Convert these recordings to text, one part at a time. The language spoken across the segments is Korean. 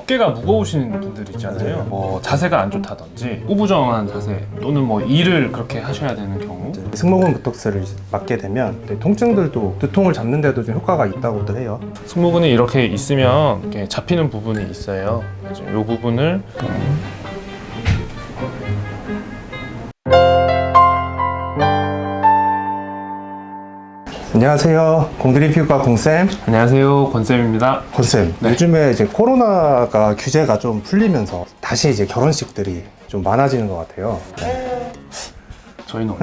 어깨가 무거우신 분들 있잖아요. 뭐 자세가 안 좋다든지 우부정한 자세 또는 뭐 일을 그렇게 하셔야 되는 경우. 승모근 보톡스를 맞게 되면 통증들도 두통을 잡는데도 좀 효과가 있다고도 해요. 승모근이 이렇게 있으면 이렇게 잡히는 부분이 있어요. 이 부분을 안녕하세요. 공드림 피부과 공쌤. 안녕하세요, 권쌤입니다. 권쌤, 네. 요즘에 이제 코로나가 규제가 좀 풀리면서 다시 이제 결혼식들이 좀 많아지는 것 같아요. 저희는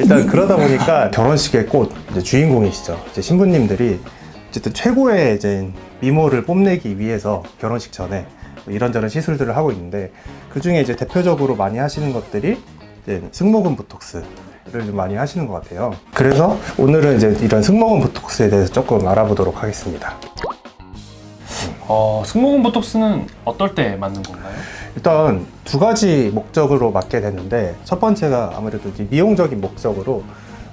일단 그러다 보니까 결혼식의 꽃 이제 주인공이시죠. 이제 신부님들이 어쨌든 최고의 이제 미모를 뽐내기 위해서 결혼식 전에 이런저런 시술들을 하고 있는데, 그 중에 이제 대표적으로 많이 하시는 것들이 이제 승모근 보톡스를 좀 많이 하시는 것 같아요. 그래서 오늘은 이제 이런 승모근 보톡스에 대해서 조금 알아보도록 하겠습니다. 승모근 보톡스는 어떨 때 맞는 건가요? 일단 두 가지 목적으로 맞게 되는데, 첫 번째가 아무래도 이제 미용적인 목적으로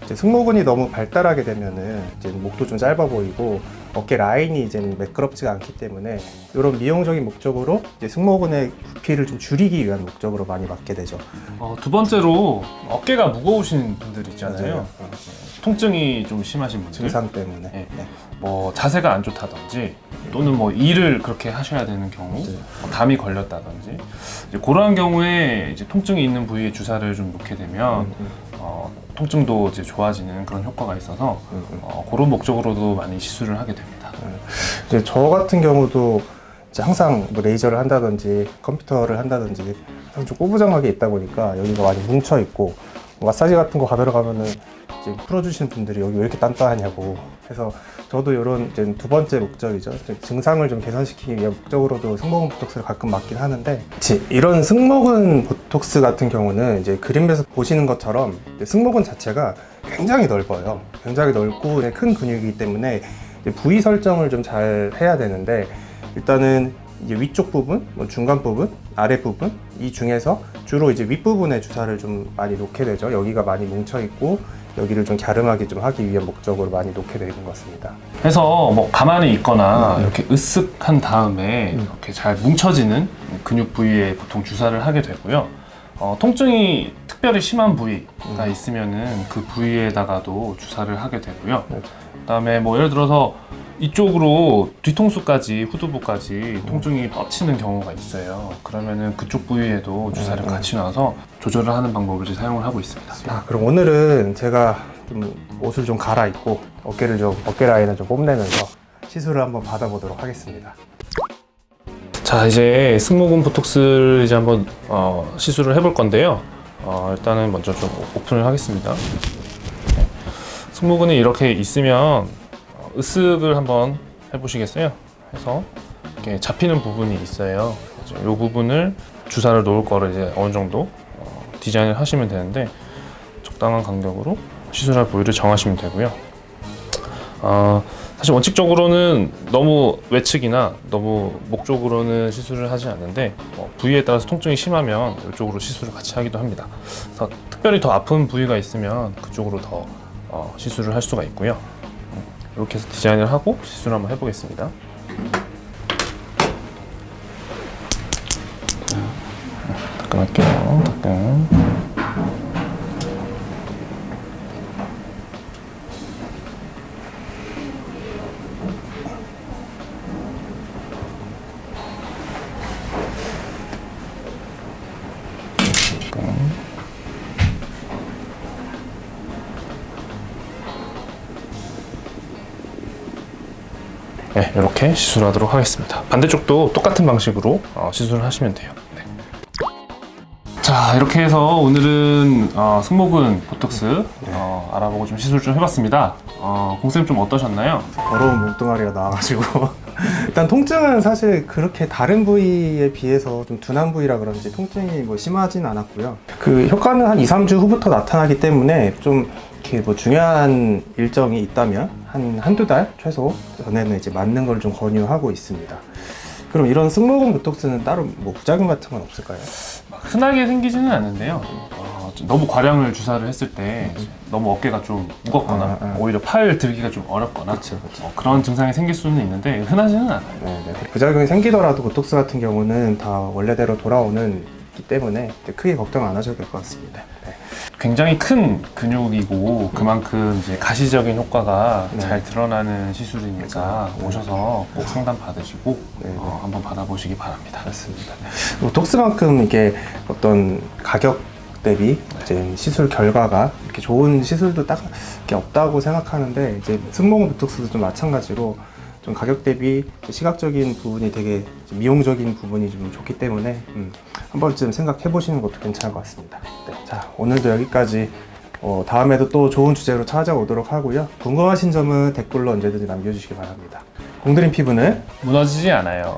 이제 승모근이 너무 발달하게 되면은 이제 목도 좀 짧아 보이고 어깨 라인이 이제 매끄럽지가 않기 때문에 이런 미용적인 목적으로 이제 승모근의 부피를 좀 줄이기 위한 목적으로 많이 맞게 되죠. 두 번째로 어깨가 무거우신 분들 있잖아요. 맞아요. 통증이 좀 심하신 분들. 증상 때문에. 네. 네. 뭐 자세가 안 좋다든지 또는 뭐 일을 그렇게 하셔야 되는 경우, 뭐 담이 걸렸다든지 이제 그러한 경우에 이제 통증이 있는 부위에 주사를 좀 놓게 되면 통증도 이제 좋아지는 그런 효과가 있어서 그런 목적으로도 많이 시술을 하게 됩니다. 이제 저 같은 경우도 이제 항상 뭐 레이저를 한다든지 컴퓨터를 한다든지 항상 좀 꼬부정하게 있다 보니까 여기가 많이 뭉쳐 있고, 마사지 같은 거 받으러 가면은 이제 풀어주시는 분들이 여기 왜 이렇게 단단하냐고 해서, 저도 이런 이제 두 번째 목적이죠. 증상을 좀 개선시키기 위한 목적으로도 승모근 보톡스를 가끔 맞긴 하는데, 이런 승모근 보톡스 같은 경우는 이제 그림에서 보시는 것처럼 승모근 자체가 굉장히 넓어요. 굉장히 넓고 큰 근육이기 때문에 부위 설정을 좀 잘 해야 되는데, 일단은 이제 위쪽 부분, 뭐 중간 부분, 아래 부분 이 중에서 주로 이제 윗부분에 주사를 좀 많이 놓게 되죠. 여기가 많이 뭉쳐 있고 여기를 좀 갸름하게 좀 하기 위한 목적으로 많이 놓게 되는 것 같습니다. 그래서 뭐 가만히 있거나 이렇게 으쓱한 다음에 이렇게 잘 뭉쳐지는 근육 부위에 보통 주사를 하게 되고요. 통증이 특별히 심한 부위가 있으면은 그 부위에다가도 주사를 하게 되고요. 그다음에 뭐 예를 들어서 이쪽으로 뒤통수까지, 후두부까지 통증이 뻗치는 경우가 있어요. 그러면은 그쪽 부위에도 주사를 같이 놔서 조절을 하는 방법을 이제 사용을 하고 있습니다. 그럼 오늘은 제가 좀 옷을 좀 갈아입고 어깨 라인을 좀 뽐내면서 시술을 한번 받아보도록 하겠습니다. 자, 이제 승모근 보톡스를 이제 한번 시술을 해볼 건데요. 일단은 먼저 좀 오픈을 하겠습니다. 네. 승모근이 이렇게 있으면 으쓱을 한번 해보시겠어요? 해서 이렇게 잡히는 부분이 있어요. 이 부분을 주사를 놓을 거를 이제 어느 정도 디자인을 하시면 되는데, 적당한 간격으로 시술할 부위를 정하시면 되고요. 사실 원칙적으로는 너무 외측이나 너무 목 쪽으로는 시술을 하지 않는데, 부위에 따라서 통증이 심하면 이쪽으로 시술을 같이 하기도 합니다. 그래서 특별히 더 아픈 부위가 있으면 그쪽으로 더 시술을 할 수가 있고요. 이렇게 해서 디자인을 하고 시술을 한번 해보겠습니다. 따끔할게요. 따끔. 네, 이렇게 시술하도록 하겠습니다. 반대쪽도 똑같은 방식으로 시술을 하시면 돼요. 네. 자, 이렇게 해서 오늘은 승모근 보톡스 알아보고 좀 시술 좀 해봤습니다. 공쌤 좀 어떠셨나요? 더러운 몸뚱아리가 나와가지고 일단 통증은 사실 그렇게 다른 부위에 비해서 좀 둔한 부위라 그런지 통증이 뭐 심하진 않았고요. 그 효과는 한 2, 3주 후부터 나타나기 때문에 좀 이렇게 뭐 중요한 일정이 있다면 한두 달 최소 전에는 이제 맞는 걸 좀 권유하고 있습니다. 그럼 이런 승모근 보톡스는 따로 뭐 부작용 같은 건 없을까요? 흔하게 생기지는 않는데요. 너무 과량을 주사를 했을 때 이제 너무 어깨가 좀 무겁거나 오히려 팔 들기가 좀 어렵거나 그런 증상이 생길 수는 있는데 흔하지는 않아요. 네. 부작용이 생기더라도 보톡스 같은 경우는 다 원래대로 돌아오는 기 때문에 크게 걱정 안 하셔도 될 것 같습니다. 네. 굉장히 큰 근육이고 그만큼 이제 가시적인 효과가 네. 잘 드러나는 시술이니까 오셔서 꼭 상담 받으시고 한번 받아보시기 바랍니다. 맞습니다. 보톡스만큼 이게 어떤 가격 대비 이제 시술 결과가 이렇게 좋은 시술도 딱 이렇게 없다고 생각하는데 이제 승모근 보톡스도 좀 마찬가지로 좀 가격 대비 시각적인 부분이 되게 미용적인 부분이 좀 좋기 때문에 한 번쯤 생각해 보시는 것도 괜찮을 것 같습니다. 네, 자 오늘도 여기까지. 다음에도 또 좋은 주제로 찾아오도록 하고요. 궁금하신 점은 댓글로 언제든지 남겨주시기 바랍니다. 공드림 피부는 무너지지 않아요.